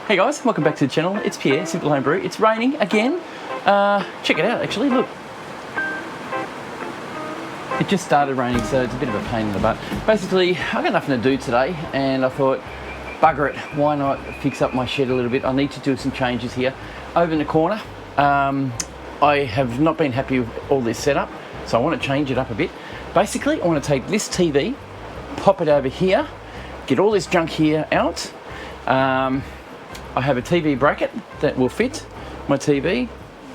Hey guys, welcome back to the channel. It's Pierre, Simple Home Brew. It's raining again. Check it out actually, look. It just started raining, so it's a bit of a pain in the butt. Basically, I've got nothing to do today, and I thought, bugger it, why not fix up my shed a little bit? I need to do some changes here. Over in the corner, I have not been happy with all this setup, so I want to change it up a bit. Basically, I want to take this TV, pop it over here, get all this junk here out. I have a TV bracket that will fit my TV.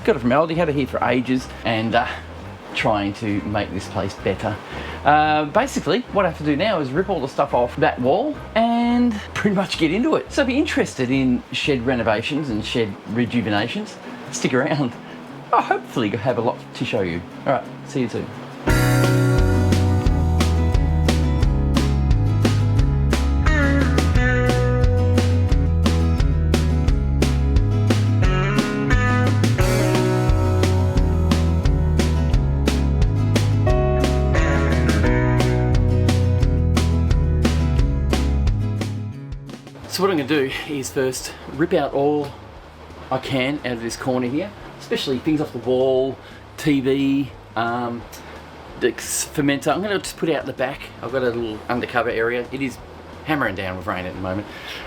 Got it from Aldi, had it here for ages, and trying to make this place better. Basically, what I have to do now is rip all the stuff off that wall and pretty much get into it. So if you're interested in shed renovations and shed rejuvenations, stick around. I'll hopefully have a lot to show you. All right, see you soon. So what I'm going to do is first rip out all I can out of this corner here, especially things off the wall, TV, the fermenter. I'm going to just put out the back. I've got a little undercover area. It is hammering down with rain at the moment,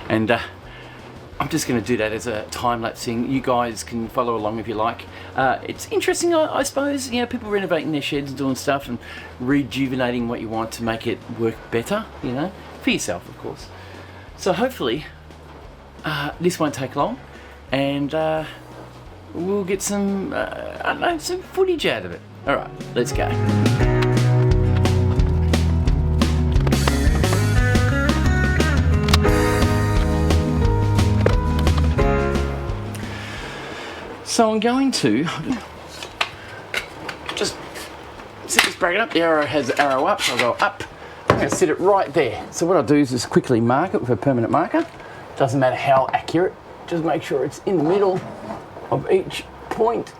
and I'm just going to do that as a time-lapse thing. You guys can follow along if you like. It's interesting, I suppose, you know, people renovating their sheds and doing stuff and rejuvenating what you want to make it work better, you know, for yourself, of course. So hopefully this won't take long, and we'll get some, I don't know, some footage out of it. All right, let's go. So I'm going to just sit this bracket up. The arrow has the arrow up, so I'll go up. I'm going to sit it right there. So what I'll do is just quickly mark it with a permanent marker. Doesn't matter how accurate, just make sure it's in the middle of each point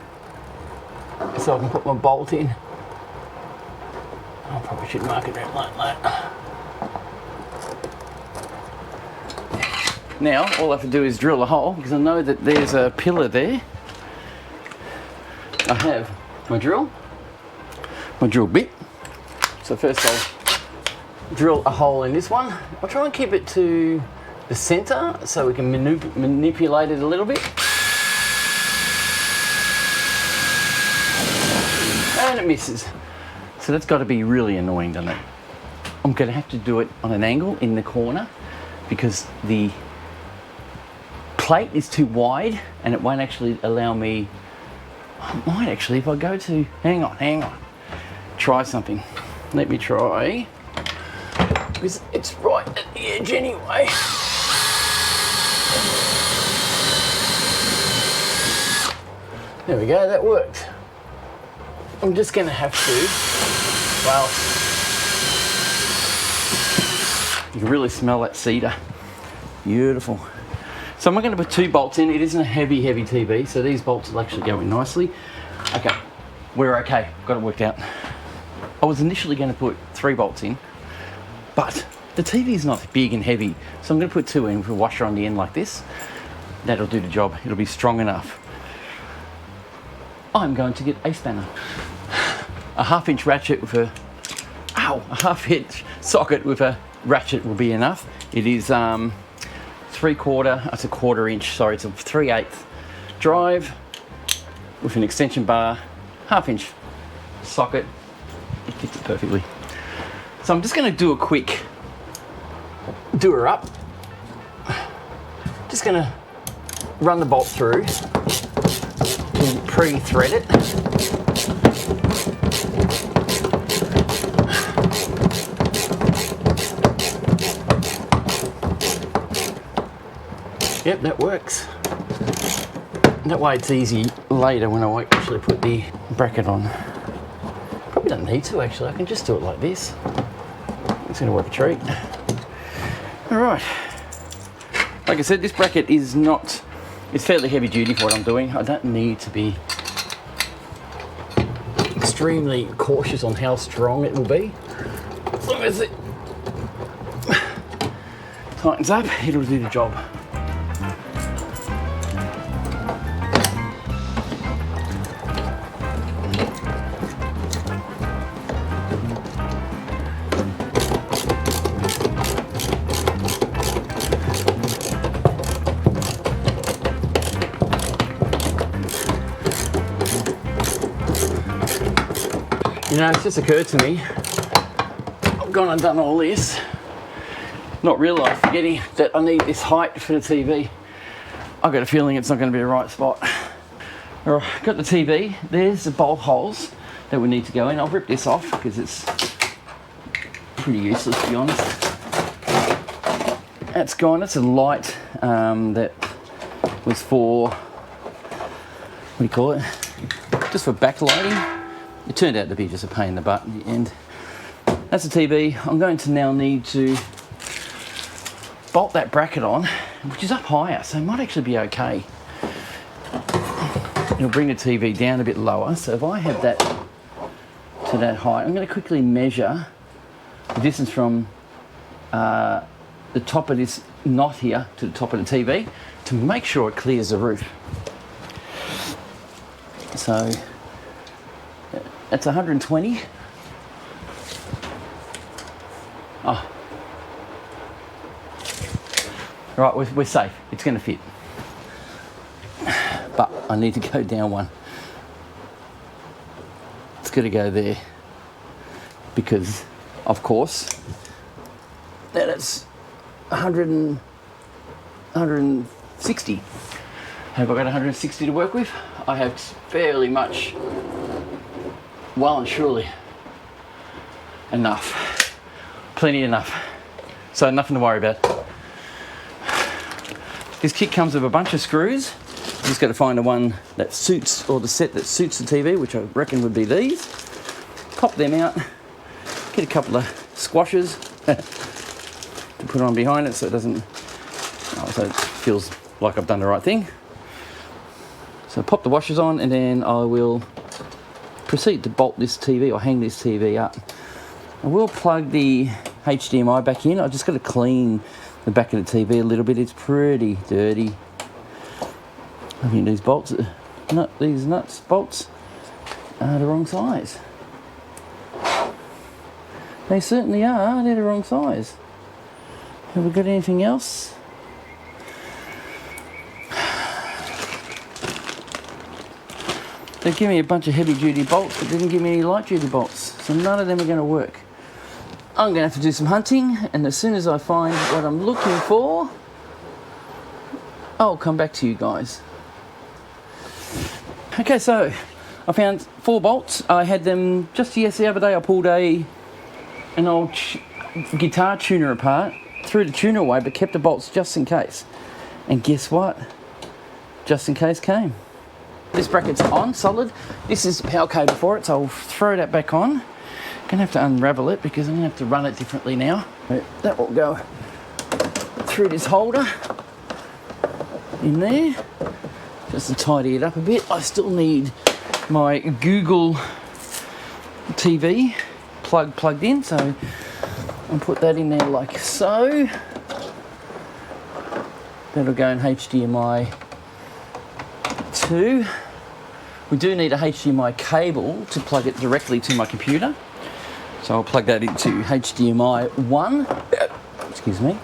so I can put my bolt in. I probably should mark it out like that. Now all I have to do is drill a hole, because I know that there's a pillar there. I have my drill bit. So first I'll drill a hole in this one. I'll try and keep it to the center so we can manipulate it a little bit. And it misses. So that's got to be really annoying, doesn't it? I'm going to have to do it on an angle in the corner because the plate is too wide and it won't actually allow me. I might actually, if I go to, hang on, try something. Let me try. Because it's right at the edge anyway. There we go, that worked. I'm just going to have to, well, you can really smell that cedar. Beautiful. So I'm going to put 2 bolts in. It isn't a heavy TV, so these bolts will actually go in nicely. Okay, we're okay. Got it worked out. I was initially going to put 3 bolts in, but the TV is not big and heavy, so I'm going to put 2 in with a washer on the end like this. That'll do the job. It'll be strong enough. I'm going to get a spanner. A 1/2-inch ratchet with a, a 1/2-inch socket with a ratchet will be enough. It is 3/4, it's a 1/4 inch, sorry, it's a 3/8 drive with an extension bar, 1/2-inch socket. It fits it perfectly. So I'm just going to do a quick doer up. Just going to run the bolt through and pre-thread it. Yep, that works. That way it's easy later when I actually put the bracket on. Probably don't need to actually, I can just do it like this. It's going to work a treat. Alright. Like I said, this bracket is not, it's fairly heavy duty for what I'm doing. I don't need to be extremely cautious on how strong it will be. As long as it tightens up, it'll do the job. You know, it's just occurred to me, I've gone and done all this, not realised, forgetting that I need this height for the TV. I've got a feeling it's not going to be the right spot. All right, got the TV. There's the bolt holes that we need to go in. I'll rip this off because it's pretty useless, to be honest. That's gone. That's a light that was for, what do you call it? Just for backlighting. It turned out to be just a pain in the butt in the end. That's the TV. I'm going to now need to bolt that bracket on, which is up higher, so it might actually be okay. It'll bring the TV down a bit lower, so if I have that to that height, I'm going to quickly measure the distance from the top of this knot here to the top of the TV to make sure it clears the roof. So that's 120. Oh. Right, we're safe. It's going to fit. But I need to go down one. It's got to go there. Because, of course, that it's 160. Have I got 160 to work with? I have fairly much, well and surely, enough. Plenty enough. So nothing to worry about. This kit comes with a bunch of screws. You just got to find the one that suits, or the set that suits the TV, which I reckon would be these. Pop them out. Get a couple of squashes to put on behind it so it doesn't, so it feels like I've done the right thing. So pop the washers on and then I will proceed to bolt this TV or hang this TV up. I will plug the HDMI back in. I just got to clean the back of the TV a little bit. It's pretty dirty. I think these bolts, these nuts bolts are the wrong size. They certainly are. They're the wrong size. Have we got anything else? They give me a bunch of heavy duty bolts, but didn't give me any light duty bolts. So none of them are going to work. I'm going to have to do some hunting, and as soon as I find what I'm looking for, I'll come back to you guys. Okay, so I found 4 bolts. I had them just the other day. I pulled an old guitar tuner apart, threw the tuner away, but kept the bolts just in case. And guess what? Just in case came. This bracket's on, solid. This is the power cable for it, so I'll throw that back on. Gonna have to unravel it because I'm gonna have to run it differently now. That will go through this holder in there, just to tidy it up a bit. I still need my Google TV plugged in, so I'll put that in there like so. That'll go in HDMI 2. We do need a HDMI cable to plug it directly to my computer. So I'll plug that into HDMI 1. Excuse me.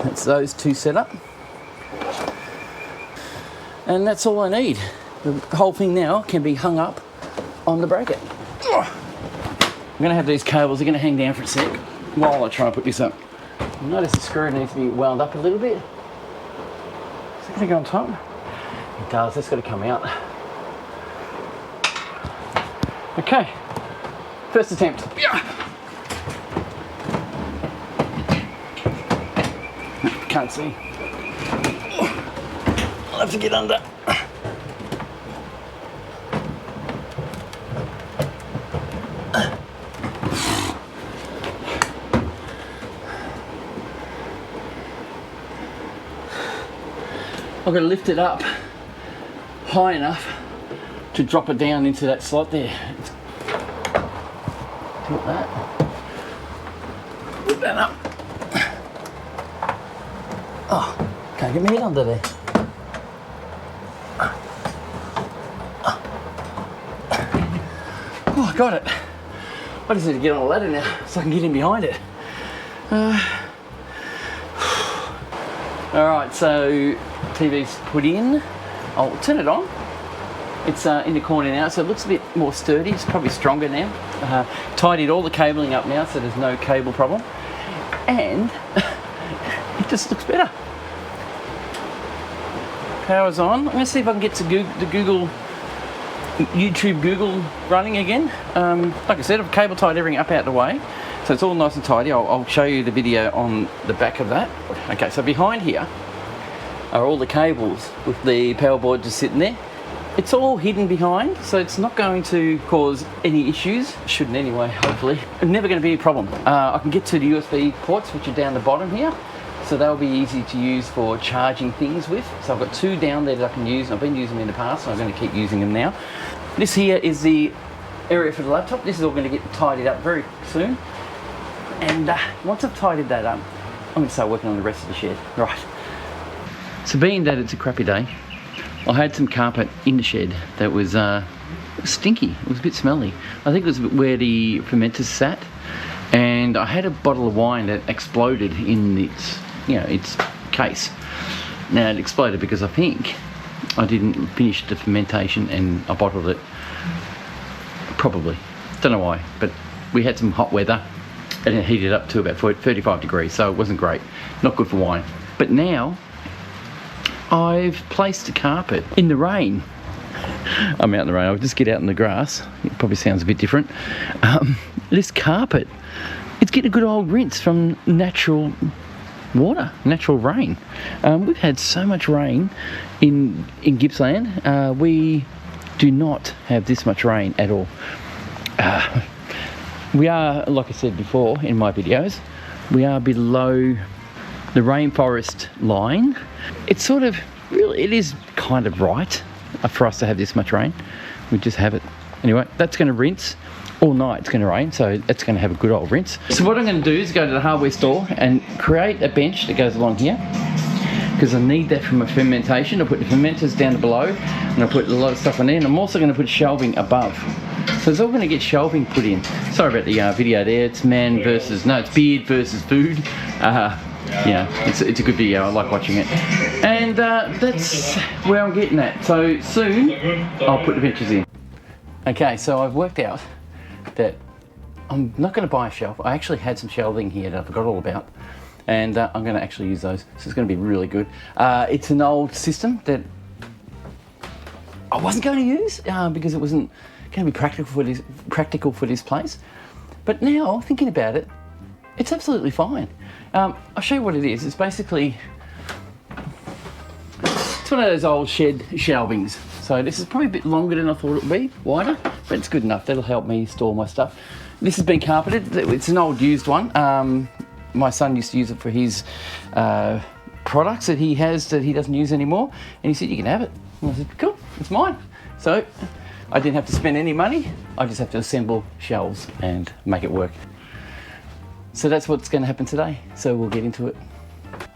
That's those two set up. And that's all I need. The whole thing now can be hung up on the bracket. I'm going to have these cables, they're going to hang down for a sec while I try and put this up. Notice the screw needs to be wound up a little bit. Is it going to go on top? It does, that's got to come out. Okay, first attempt. Can't see. I'll have to get under. I've got to lift it up high enough to drop it down into that slot there. Tilt that. Put that up. Oh, can't get my head under there. Oh, I got it. I just need to get on a ladder now so I can get in behind it. Alright, so TV's put in. I'll turn it on. It's in the corner now, so it looks a bit more sturdy. It's probably stronger now. Tidied all the cabling up now, so there's no cable problem. And it just looks better. Power's on. I'm going to see if I can get to YouTube Google running again. Like I said, I've cable tied everything up out the way, so it's all nice and tidy. I'll show you the video on the back of that. Okay, so behind here are all the cables with the power board just sitting there. It's all hidden behind, so it's not going to cause any issues. Shouldn't anyway, hopefully. It's never going to be a problem. I can get to the USB ports, which are down the bottom here, so they'll be easy to use for charging things with. So I've got 2 down there that I can use. I've been using them in the past, so I'm going to keep using them now. This here is the area for the laptop. This is all going to get tidied up very soon. And once I've tidied that up, I'm going to start working on the rest of the shed. Right. So being that it's a crappy day, I had some carpet in the shed that was stinky. It was a bit smelly. I think it was where the fermenters sat, and I had a bottle of wine that exploded in its, its case. Now it exploded because I think I didn't finish the fermentation and I bottled it. Probably. Don't know why, but we had some hot weather and it heated up to about 35 degrees, so it wasn't great. Not good for wine. But now I've placed a carpet in the rain. I'm out in the rain. I'll just get out in the grass. It probably sounds a bit different. This carpet, it's getting a good old rinse from natural water, natural rain. We've had so much rain in Gippsland. We do not have this much rain at all. We are, like I said before in my videos, we are below the rainforest line. It's sort of, really, it is kind of right for us to have this much rain. We just have it. Anyway, that's going to rinse all night. It's going to rain, so it's going to have a good old rinse. So what I'm going to do is go to the hardware store and create a bench that goes along here, because I need that for my fermentation. I'll put the fermenters down below, and I'll put a lot of stuff on there, and I'm also going to put shelving above. So it's all going to get shelving put in. Sorry about the video there. It's it's beard versus food. It's a good video. I like watching it. And that's where I'm getting at. So soon, I'll put the benches in. Okay, so I've worked out that I'm not going to buy a shelf. I actually had some shelving here that I forgot all about. And I'm going to actually use those. So it's going to be really good. It's an old system that I wasn't going to use because it wasn't going to be practical for this place. But now, thinking about it, it's absolutely fine. I'll show you what it is. It's basically, it's one of those old shed shelvings. So this is probably a bit longer than I thought it would be, wider, but it's good enough. That'll help me store my stuff. This has been carpeted. It's an old used one. My son used to use it for his products that he has that he doesn't use anymore. And he said, you can have it. And I said, cool, it's mine. So I didn't have to spend any money. I just have to assemble shelves and make it work. So that's what's going to happen today. So we'll get into it.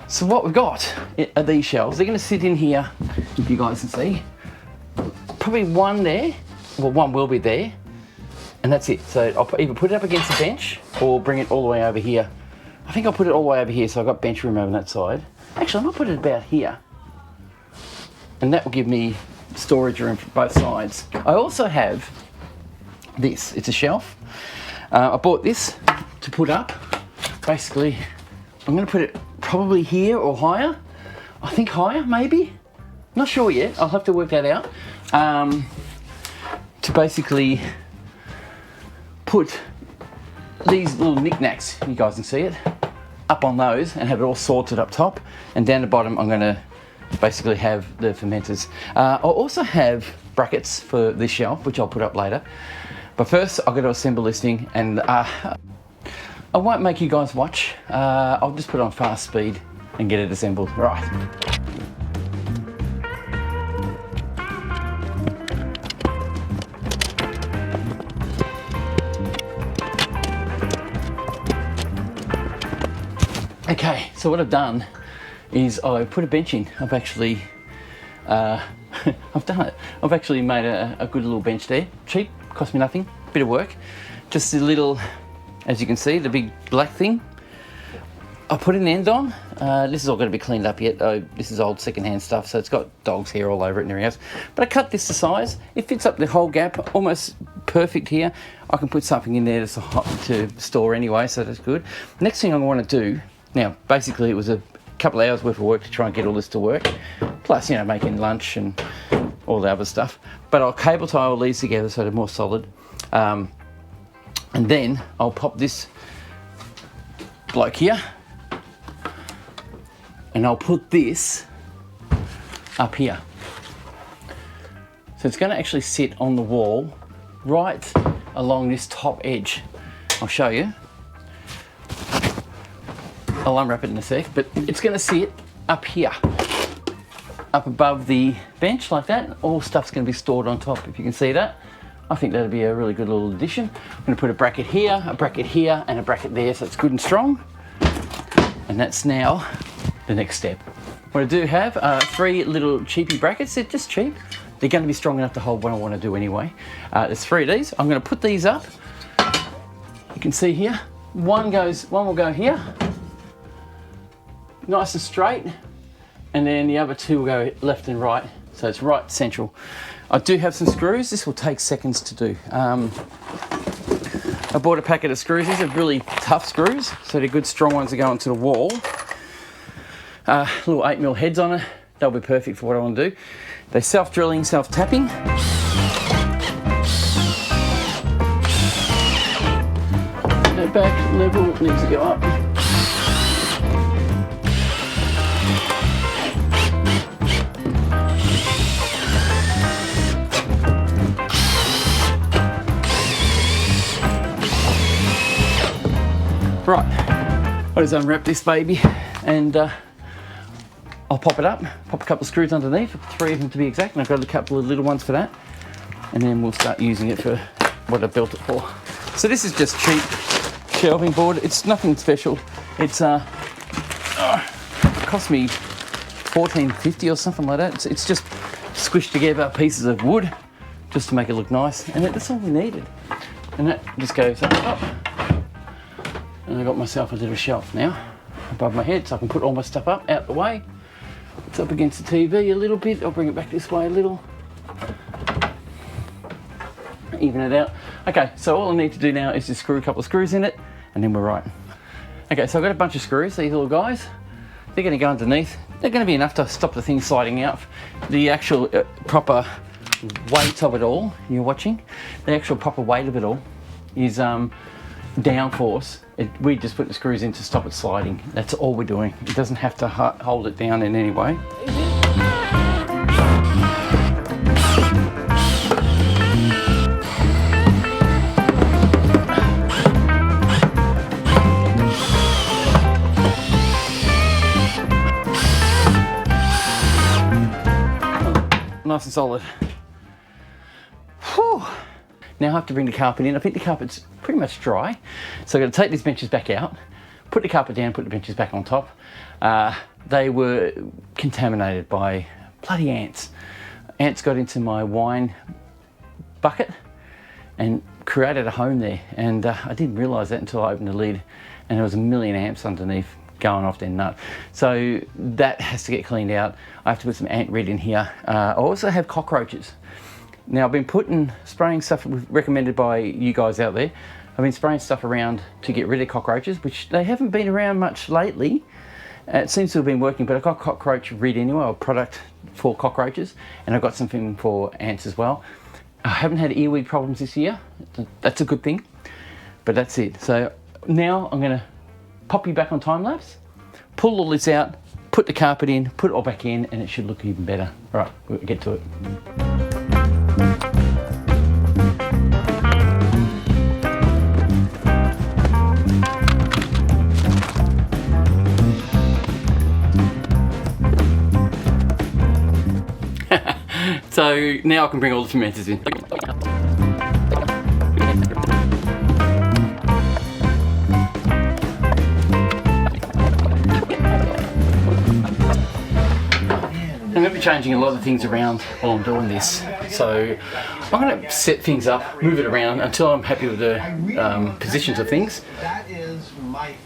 So what we've got are these shelves. They're going to sit in here, if you guys can see. Probably one there, well, one will be there, and that's it. So I'll either put it up against the bench or bring it all the way over here. I think I'll put it all the way over here, so I've got bench room over that side. Actually, I might put it about here, and that will give me storage room for both sides. I also have this. It's a shelf. I bought this to put up. Basically, I'm going to put it probably here or higher. I think higher, maybe. Not sure yet. I'll have to work that out. To basically put these little knickknacks, you guys can see it, up on those and have it all sorted up top. And down the bottom, I'm going to basically have the fermenters. I'll also have brackets for this shelf, which I'll put up later. But first, I've got to assemble this thing, and I won't make you guys watch. I'll just put it on fast speed and get it assembled. Right. Okay, so what I've done is I put a bench in. I've actually, I've done it. I've actually made a good little bench there. Cheap, cost me nothing, bit of work. Just a little, as you can see, the big black thing. I put an end on, This is all going to be cleaned up yet. This is old secondhand stuff, so it's got dog's hair all over it and everything else. But I cut this to size. It fits up the whole gap, almost perfect here. I can put something in there to store anyway, so that's good. Next thing I want to do, now basically it was a couple of hours worth of work to try and get all this to work, plus, you know, making lunch and all the other stuff. But I'll cable tie all these together so they're more solid. And then I'll pop this bloke here, and I'll put this up here. So it's going to actually sit on the wall right along this top edge. I'll show you. I'll unwrap it in a sec, but it's going to sit up here, up above the bench like that. All stuff's going to be stored on top, if you can see that. I think that'd be a really good little addition. I'm going to put a bracket here, and a bracket there, so it's good and strong. And that's now the next step. What I do have are 3 little cheapy brackets. They're just cheap. They're going to be strong enough to hold what I want to do anyway. There's 3 of these. I'm going to put these up. You can see here, one will go here, nice and straight, and then the other 2 will go left and right, so it's right central. I do have some screws. This will take seconds to do. I bought a packet of screws. These are really tough screws, so they're good strong ones that go into the wall. Little 8mm heads on it. They'll be perfect for what I want to do. They're self-drilling, self-tapping. The back level needs to go up. Right, I'll just unwrap this baby and I'll pop it up, pop a couple of screws underneath, 3 of them to be exact, and I've got a couple of little ones for that, and then we'll start using it for what I built it for. So this is just cheap shelving board. It's nothing special. It's cost me $14.50 or something like that. It's just squished together pieces of wood just to make it look nice, and that's all we needed. And that just goes up. And I got myself a little shelf now above my head, so I can put all my stuff up out the way. It's up against the TV a little bit. I'll bring it back this way a little. Even it out. Okay, so all I need to do now is just screw a couple of screws in it, and then we're right. Okay, so I've got a bunch of screws, these little guys. They're going to go underneath. They're going to be enough to stop the thing sliding out. The actual proper weight of it all, you're watching, the actual proper weight of it all is downforce. We just put the screws in to stop it sliding. That's all we're doing. It doesn't have to hold it down in any way. Nice and solid. Whew. Now I have to bring the carpet in. I think the carpet's pretty much dry. So I'm going to take these benches back out, put the carpet down, put the benches back on top. They were contaminated by bloody ants. Ants got into my wine bucket and created a home there. And I didn't realise that until I opened the lid, and there was a million ants underneath going off their nut. So that has to get cleaned out. I have to put some ant rid in here. I also have cockroaches. Now I've been spraying stuff recommended by you guys out there. I've been spraying stuff around to get rid of cockroaches, which they haven't been around much lately. It seems to have been working, but I've got cockroach rid anyway, a product for cockroaches, and I've got something for ants as well. I haven't had earwig problems this year. That's a good thing, but that's it. So now I'm gonna pop you back on time lapse, pull all this out, put the carpet in, put it all back in, and it should look even better. All right, we'll get to it. So now I can bring all the fermenters in. I'm going to be changing a lot of things around while I'm doing this. So I'm going to set things up, move it around until I'm happy with the positions of things.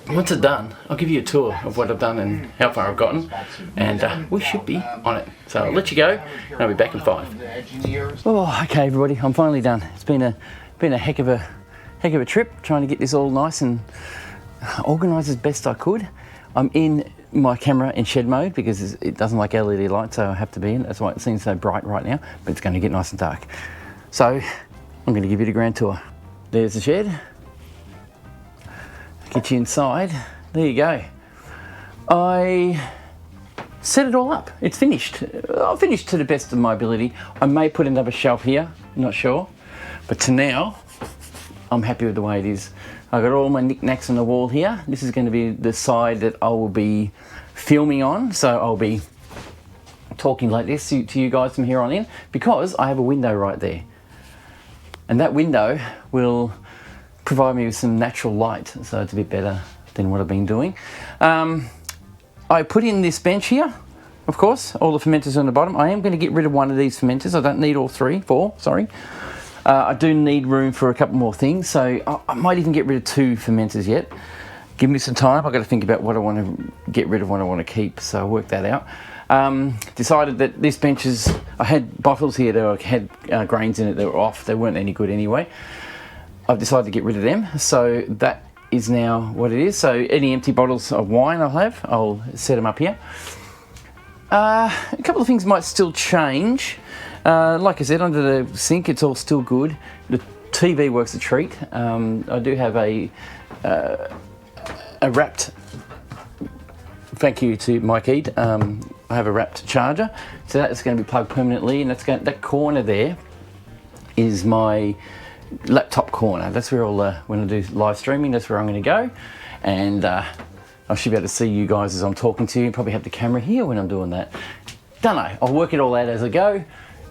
once it's done, I'll give you a tour of what I've done and how far I've gotten, and we should be on it. So I'll let you go, and I'll be back in 5. Oh, okay, everybody, I'm finally done. It's been a heck of a trip trying to get this all nice and organised as best I could. I'm in my camera in shed mode because it doesn't like LED light, so I have to be in. That's why it seems so bright right now, but it's going to get nice and dark. So I'm going to give you the grand tour. There's the shed. Get you inside. There you go. I set it all up. It's finished. I've finished to the best of my ability. I may put another shelf here, not sure, but to now, I'm happy with the way it is. I've got all my knickknacks on the wall here. This is going to be the side that I will be filming on, so I'll be talking like this to you guys from here on in, because I have a window right there. And that window will provide me with some natural light, so it's a bit better than what I've been doing. I put in this bench here, of course, all the fermenters on the bottom. I am going to get rid of one of these fermenters. I don't need all four, sorry. I do need room for a couple more things, so I might even get rid of 2 fermenters yet. Give me some time. I've got to think about what I want to get rid of, what I want to keep, so I'll work that out. Decided that this bench is, I had bottles here that had grains in it that were off. They weren't any good anyway. I've decided to get rid of them, so that is now what it is. So any empty bottles of wine I'll set them up here. A couple of things might still change. Like I said, under the sink, it's all still good. The TV works a treat. I do have a wrapped, thank you to Mike Eade, I have a wrapped charger. So that's going to be plugged permanently, and that corner there is my laptop corner. That's where when I do live streaming, that's where I'm going to go. And I should be able to see you guys as I'm talking to you. Probably have the camera here when I'm doing that. Don't know, I'll work it all out as I go.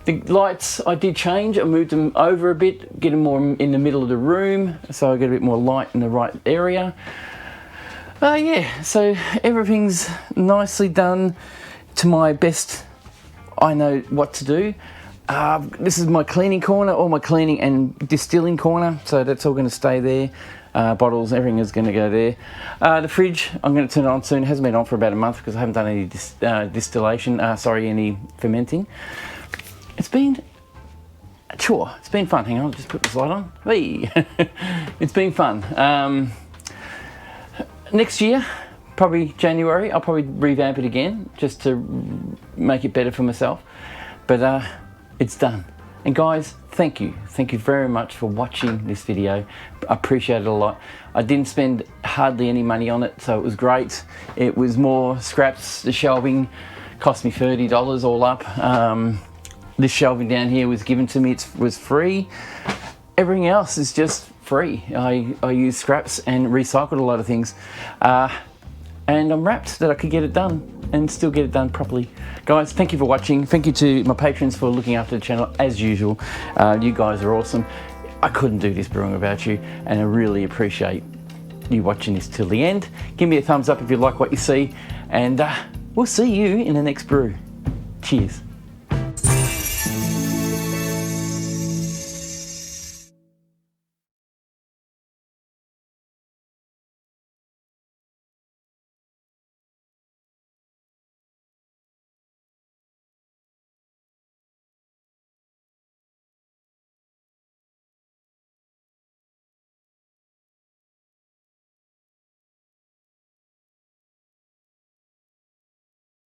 The lights I did change. I moved them over a bit, get them more in the middle of the room, so I get a bit more light in the right area. Yeah, so everything's nicely done to my best. I know what to do. This is my cleaning corner, all my cleaning and distilling corner, so that's all going to stay there. Bottles, everything is going to go there. The fridge, I'm going to turn it on soon. It hasn't been on for about a month because I haven't done any any fermenting. It's been a chore. It's been fun. Hang on, I'll just put this light on. Hey. It's been fun. Next year, probably January, I'll probably revamp it again just to make it better for myself. But it's done. And guys, thank you. Thank you very much for watching this video. I appreciate it a lot. I didn't spend hardly any money on it, so it was great. It was more scraps. The shelving cost me $30 all up. This shelving down here was given to me, it was free. Everything else is just free. I use scraps and recycled a lot of things. And I'm wrapped that I could get it done and still get it done properly. Guys, thank you for watching. Thank you to my patrons for looking after the channel as usual. You guys are awesome. I couldn't do this brewing without you, and I really appreciate you watching this till the end. Give me a thumbs up if you like what you see, and we'll see you in the next brew. Cheers.